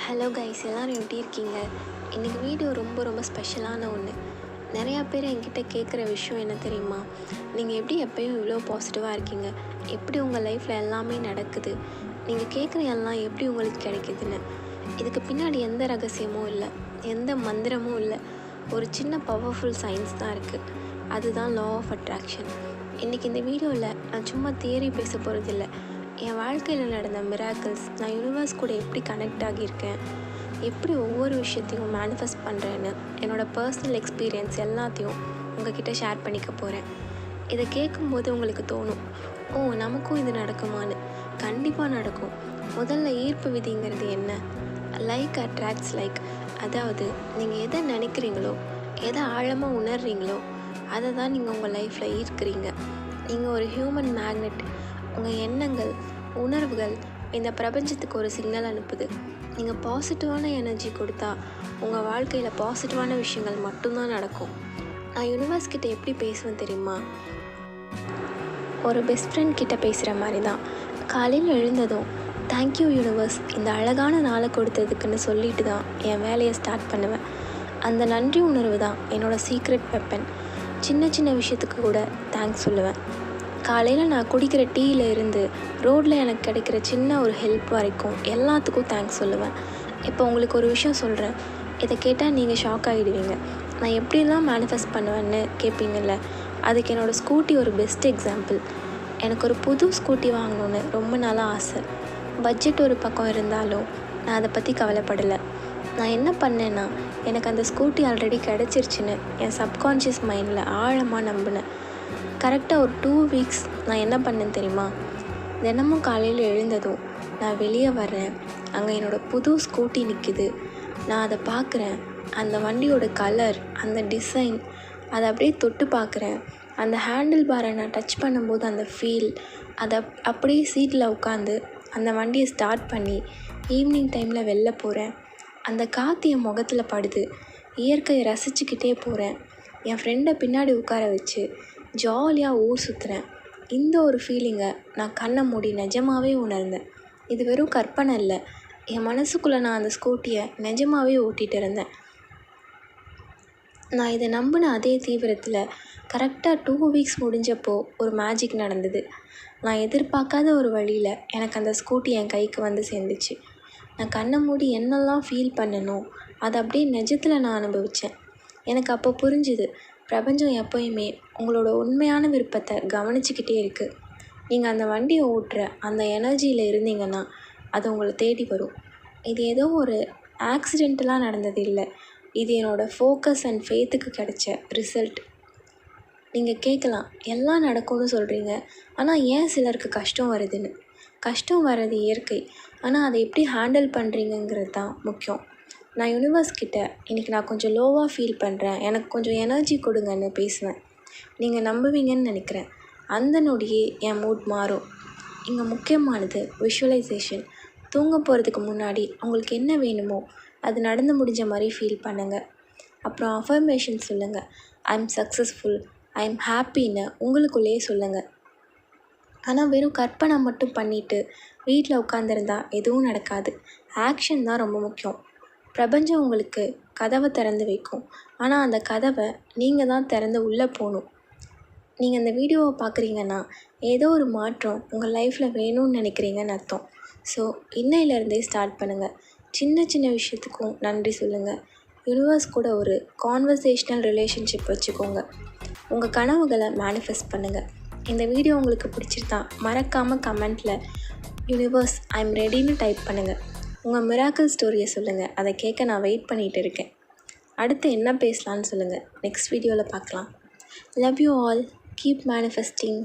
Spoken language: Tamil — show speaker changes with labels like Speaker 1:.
Speaker 1: ஹலோ கைஸ், எல்லோரும் எப்படி இருக்கீங்க? இன்றைக்கி வீடியோ ரொம்ப ஸ்பெஷலான ஒன்று. நிறையா பேர் என்கிட்ட கேட்குற விஷயம் என்ன தெரியுமா? நீங்கள் எப்படி எப்போயும் இவ்வளோ பாசிட்டிவாக இருக்கீங்க? எப்படி உங்கள் லைஃப்பில் எல்லாமே நடக்குது? நீங்கள் கேட்குற எல்லாம் எப்படி உங்களுக்கு கிடைக்குதுன்னு. இதுக்கு பின்னாடி எந்த ரகசியமும் இல்லை, எந்த மந்திரமும் இல்லை. ஒரு சின்ன பவர்ஃபுல் சயின்ஸ் தான் இருக்குது. அதுதான் லா ஆஃப் அட்ராக்ஷன். இன்றைக்கி இந்த வீடியோவில் நான் சும்மா தியரி பேச போகிறதில்ல. என் வாழ்க்கையில் நடந்த மிராக்கிள்ஸ், நான் யூனிவர்ஸ் கூட எப்படி கனெக்ட் ஆகியிருக்கேன், எப்படி ஒவ்வொரு விஷயத்தையும் மேனிஃபெஸ்ட் பண்ணுறேன்னு என்னோடய பர்சனல் எக்ஸ்பீரியன்ஸ் எல்லாத்தையும் உங்ககிட்ட ஷேர் பண்ணிக்க போகிறேன். இதை கேட்கும்போது உங்களுக்கு தோணும், ஓ நமக்கும் இது நடக்குமான்னு. கண்டிப்பாக நடக்கும். முதல்ல ஈர்ப்பு விதிங்கிறது என்ன? Like attracts like. அதாவது நீங்கள் எதை நினைக்கிறீங்களோ, எதை ஆழமாக உணர்றீங்களோ, அதை தான் நீங்கள் உங்கள் லைஃப்பில் ஈர்க்கிறீங்க. நீங்கள் ஒரு ஹியூமன் மேக்னெட். உங்கள் எண்ணங்கள், உணர்வுகள் இந்த பிரபஞ்சத்துக்கு ஒரு சிக்னல் அனுப்புது. நீங்கள் பாசிட்டிவான எனர்ஜி கொடுத்தா உங்கள் வாழ்க்கையில் பாசிட்டிவான விஷயங்கள் மட்டும்தான் நடக்கும். நான் யூனிவர்ஸ் கிட்டே எப்படி பேசுவேன் தெரியுமா? ஒரு பெஸ்ட் ஃப்ரெண்ட் கிட்டே பேசுகிற மாதிரி தான். காலையில் எழுந்ததும் தேங்க்யூ யூனிவர்ஸ், இந்த அழகான நாளை கொடுத்ததுக்குன்னு சொல்லிட்டு தான் என் வேலையை ஸ்டார்ட் பண்ணுவேன். அந்த நன்றி உணர்வு தான் என்னோடய சீக்ரெட் வெப்பன். சின்ன விஷயத்துக்கு கூட தேங்க்ஸ் சொல்லுவேன். காலையில் நான் குடிக்கிற டீயில் இருந்து ரோட்டில் எனக்கு கிடைக்கிற சின்ன ஒரு ஹெல்ப் வரைக்கும் எல்லாத்துக்கும் தேங்க்ஸ் சொல்லுவேன். இப்போ உங்களுக்கு ஒரு விஷயம் சொல்கிறேன், இதை கேட்டால் நீங்கள் ஷாக் ஆகிடுவீங்க. நான் எப்படிலாம் மேனிஃபெஸ்ட் பண்ணுவேன்னு கேட்பீங்கள்ல, அதுக்கு என்னோடய ஸ்கூட்டி ஒரு பெஸ்ட் எக்ஸாம்பிள். எனக்கு ஒரு புது ஸ்கூட்டி வாங்கணுன்னு ரொம்ப நாளாக ஆசை. பட்ஜெட் ஒரு பக்கம் இருந்தாலும் நான் அதை பற்றி கவலைப்படலை. நான் என்ன பண்ணேன்னா, எனக்கு அந்த ஸ்கூட்டி ஆல்ரெடி கிடச்சிருச்சுன்னு என் சப்கான்ஷியஸ் மைண்டில் ஆழமாக நம்பினேன். கரெக்டாக ஒரு 2 வீக்ஸ் நான் என்ன பண்ணேன்னு தெரியுமா? தினமும் காலையில் எழுந்ததும் நான் வெளியே வர்றேன், அங்கே என்னோடய புது ஸ்கூட்டி நிற்கிது. நான் அதை பார்க்குறேன். அந்த வண்டியோட கலர், அந்த டிசைன், அதை அப்படியே தொட்டு பார்க்குறேன். அந்த ஹேண்டில் பாரை நான் டச் பண்ணும்போது அந்த ஃபீல், அதை அப்படியே சீட்டில் உட்காந்து அந்த வண்டியை ஸ்டார்ட் பண்ணி ஈவினிங் டைமில் வெளில போகிறேன். அந்த காற்று என் முகத்தில் படுது. இயற்கையை ரசிச்சுக்கிட்டே போகிறேன். என் ஃப்ரெண்டை பின்னாடி உட்கார வச்சு ஜாலியாக ஊர் சுற்றுறேன். இந்த ஒரு ஃபீலிங்கை நான் கண்ணை மூடி நிஜமாகவே உணர்ந்தேன். இது வெறும் கற்பனை இல்லை, என் மனசுக்குள்ளே நான் அந்த ஸ்கூட்டியை நிஜமாகவே ஓட்டிகிட்டு இருந்தேன். நான் இதை நம்பின அதே தீவிரத்தில் கரெக்டாக 2 வீக்ஸ் முடிஞ்சப்போ ஒரு மேஜிக் நடந்தது. நான் எதிர்பார்க்காத ஒரு வழியில் எனக்கு அந்த ஸ்கூட்டி என் கைக்கு வந்து சேர்ந்துச்சு. நான் கண்ணை மூடி என்னெல்லாம் ஃபீல் பண்ணனோ அதை அப்படியே நிஜத்தில் நான் அனுபவித்தேன். எனக்கு அப்போ புரிஞ்சுது, பிரபஞ்சம் எப்போயுமே உங்களோட உண்மையான விருப்பத்தை கவனிச்சுக்கிட்டே இருக்குது. நீங்கள் அந்த வண்டியை ஓட்டுற அந்த எனர்ஜியில் இருந்தீங்கன்னா அது உங்களை தேடி வரும். இது ஏதோ ஒரு ஆக்சிடெண்ட்டெலாம் நடந்தது இல்லை, இது என்னோடய ஃபோக்கஸ் அண்ட் ஃபேத்துக்கு கிடைச்ச ரிசல்ட். நீங்கள் கேட்கலாம், எல்லாம் நடக்கும்னு சொல்கிறீங்க, ஆனால் ஏன் சிலருக்கு கஷ்டம் வருதுன்னு. கஷ்டம் வர்றது இயற்கை, ஆனால் அதை எப்படி ஹேண்டில் பண்ணுறீங்கங்கிறது தான் முக்கியம். நான் யூனிவர்ஸ் கிட்டே இன்றைக்கி நான் கொஞ்சம் லோவாக ஃபீல் பண்ணுறேன், எனக்கு கொஞ்சம் எனர்ஜி கொடுங்கன்னு பேசுவேன். நீங்கள் நம்புவீங்கன்னு நினைக்கிறேன். அந்த நொடியே என் மூட் மாறும். இங்கே முக்கியமானது விஷுவலைசேஷன். தூங்க போகிறதுக்கு முன்னாடி உங்களுக்கு என்ன வேணுமோ அது நடந்து முடிஞ்ச மாதிரி ஃபீல் பண்ணுங்கள். அப்புறம் அஃபர்மேஷன் சொல்லுங்கள். I am successful, I am ஹாப்பின்னு உங்களுக்குள்ளேயே சொல்லுங்கள். ஆனால் வெறும் கற்பனை மட்டும் பண்ணிவிட்டு வீட்டில் உட்காந்துருந்தா எதுவும் நடக்காது. ஆக்ஷன் தான் ரொம்ப முக்கியம். பிரபஞ்சம் உங்களுக்கு கதவை திறந்து வைக்கும், ஆனால் அந்த கதவை நீங்கள் தான் திறந்து உள்ளே போகணும். நீங்கள் அந்த வீடியோவை பார்க்குறீங்கன்னா ஏதோ ஒரு மாற்றம் உங்கள் லைஃப்பில் வேணும்னு நினைக்கிறீங்கன்னு அர்த்தம். ஸோ இன்னையிலேருந்தே ஸ்டார்ட் பண்ணுங்கள். சின்ன விஷயத்துக்கும் நன்றி சொல்லுங்கள். யூனிவர்ஸ் கூட ஒரு கான்வர்சேஷ்னல் ரிலேஷன்ஷிப் வச்சுக்கோங்க. உங்கள் கனவுகளை மேனிஃபெஸ்ட் பண்ணுங்கள். இந்த வீடியோ உங்களுக்கு பிடிச்சிருந்தா மறக்காமல் கமெண்ட்டில் யூனிவர்ஸ் ஐ எம் ரெடின்னு டைப் பண்ணுங்கள். உங்கள் மிராக்கிள் ஸ்டோரியை சொல்லுங்கள். அதை கேட்க நான் வெயிட் பண்ணிகிட்டு இருக்கேன். அடுத்து என்ன பேசலான்னு சொல்லுங்கள். நெக்ஸ்ட் வீடியோவில் பார்க்கலாம். Love you all. Keep manifesting.